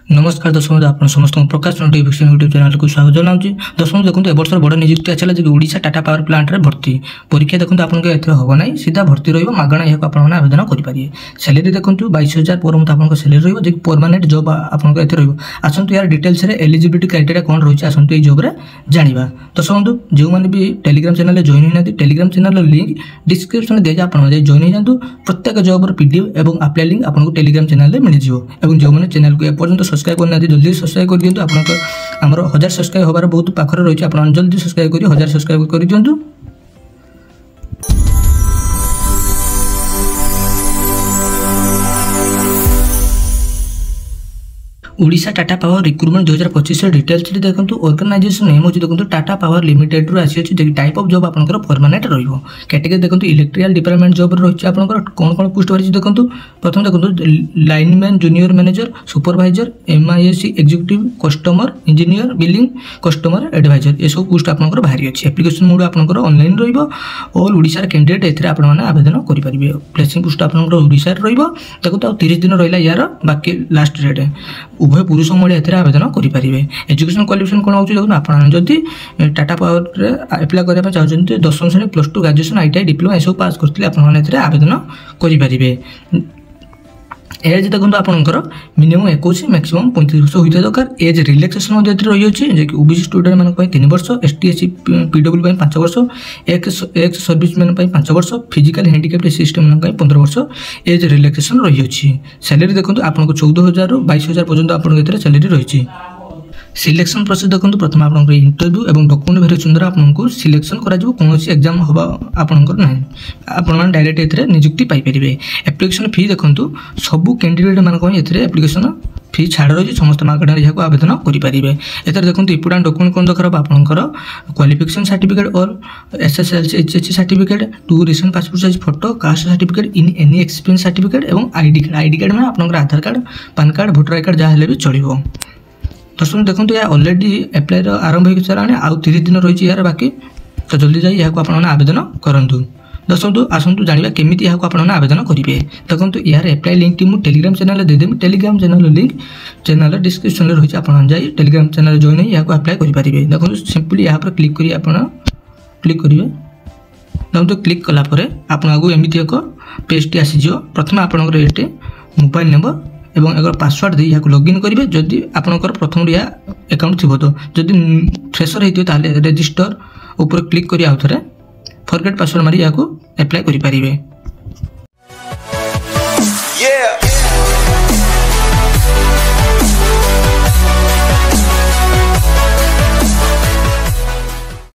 नमस्कार दर्शक बंधु आप समस्त प्रकाश नोटिफिकेशन यूट्यूब चैनल को स्वागत जनाऊँगी। दर्शक बंधु देखो एबर्ष बड़ नियुक्ति आसाला जो ओडिशा टाटा पावर प्लांट रे भर्ती परीक्षा देखो आपको एथर हम ना सीधा भर्ती रही मागणा यहाँ आप आवेदन करेंगे। सैलरी देखो 22,000 पर मंथ आप सैलरी रही जो परमानेंट जॉब आपको एथर आसतु यार डिटेल्स एलिजिबिलिटी क्राइटेरिया कौन रही है आसतु ये जॉब रे जानिबा। दर्शक बंधु जो मैंने भी टेलीग्राम चैनल जॉइन होना टेलीग्राम चैनल लिंक डिस्क्रिप्शन दिया आप जॉइन हो जातु। प्रत्येक जॉब पीडीएफ और अप्लाई लिंक आपको टेलीग्राम चैनल मिल जाए। जो मैंने चैनल को एपर्यंत सब्सक्राइब करना जल्दी सब्सक्राइब कर दिंतु। आमर 1000 सब्सक्राइब होबार बहुत पाखर रही है। आप जल्दी सब्सक्राइब करी 1000 सब्सक्राइब कर दिंतु। Odisha Tata power recruitment 2025 details देखो ऑर्गेनाइजेशन नेम हो देखो टाटा पावर लिमिटेड रू आसी अच्छी टाइप ऑफ जॉब आपंकर परमानेंट रही कैटेगरी देखो इलेक्ट्रिकल डिपार्टमेंट जॉब रही है। आपंकर कौन कौन पोस्ट रही देखो प्रथम देखो lineman junior manager supervisor MISC executive customer engineer billing customer advisor ये सब पोस्ट आपंकर बाहरी अच्छी। एप्लिकेशन मोड आपंकर ऑनलाइन रही और ओडिशा कैंडिडेट ए आवेदन करेंगे। प्लेसिंग पोस्ट आपंकर ओडिशा रही देखो 30 दिन रहा यार बाकी लास्ट डेट उभय पुरुष महिला आवेदन करेंगे। एजुकेशन क्वालिफिकेशन कौन होती देखो आप जदि टाटा पावर एप्लाई करने चाहते 10वीं श्रेणी +2 ग्रेजुएशन ITI डिप्लोमा ये सब पास करते आवेदन करेंगे। एज देखो आपंकर मिनिमम 21 मैक्सिमम 35 वर्ष होता दरकार। एज रिलैक्सेशन रही है कि OBC स्टूडेंट मान 3 वर्ष ST SC PW 5 वर्ष एक्स सर्विस मैन 5 वर्ष फिजिकल हैंडिकैप्ड सिस्टम मान 15 वर्ष एज रिलैक्सेशन रही है। सैलरी देखो आपको 14,000 रू 22,000 पर्यटन आपको सैलरी रही। सिलेक्शन प्रोसेस देखो प्रथम आप इंटरव्यू और डॉक्यूमेंट वेरिफिकेशन द्वारा आपको सिलेक्शन करा कौन एग्जाम होगा आपंकर ना आप डायरेक्ट ए नियुक्ति पाइपर। एप्लिकेशन फी देखो सबू कैंडिडेट मान एप्लिकेशन फी छाड़ रही समस्त मागणा यहाँ आवेदन करेंगे। एथर देखो इंपोर्टाट डॉक्यूमेंट कौन दरकार आपंकर क्वालिफिकेशन सर्टिफिकेट और SSLC HSC certificate 2 recent passport size photo caste certificate in any experience certificate और ID कार्ड में आपंकर Aadhaar card PAN card voter I card जहाँ भी चलो। दर्शक देखो या ऑलरेडी एप्लाई आरंभ हो सारे आउ 30 दिन रही यार बाकी तो जल्दी जाए यहाँ आप आवेदन करूँ। दर्शक आसतु जाना केमी यहाँ आप आवेदन करेंगे। देखो यार एप्लाई लिंक मुझे टेलीग्राम चैनल देदेवी। Telegram channel link channel description रही है। आप जाए टेलीग्राम चैनल जॉइन यहाँ अप्लाई करेंगे। देखो सिंपली यहाँ पर क्लिक करिए क्लिक करेंगे। देखो क्लिक कलापर आपको एमती एक पेजटी आसीज। प्रथम आपंकर ये मोबाइल नंबर एवं अगर पासवर्ड दे यहाँ लॉगिन करेंगे। जदि आपंकर प्रथम या अकाउंट थी तो जदि फ्रेशर होता है रजिस्टर ऊपर क्लिक करिए आउ थे फॉरगेट पासवर्ड मारी यहाँ अप्लाई करेंगे।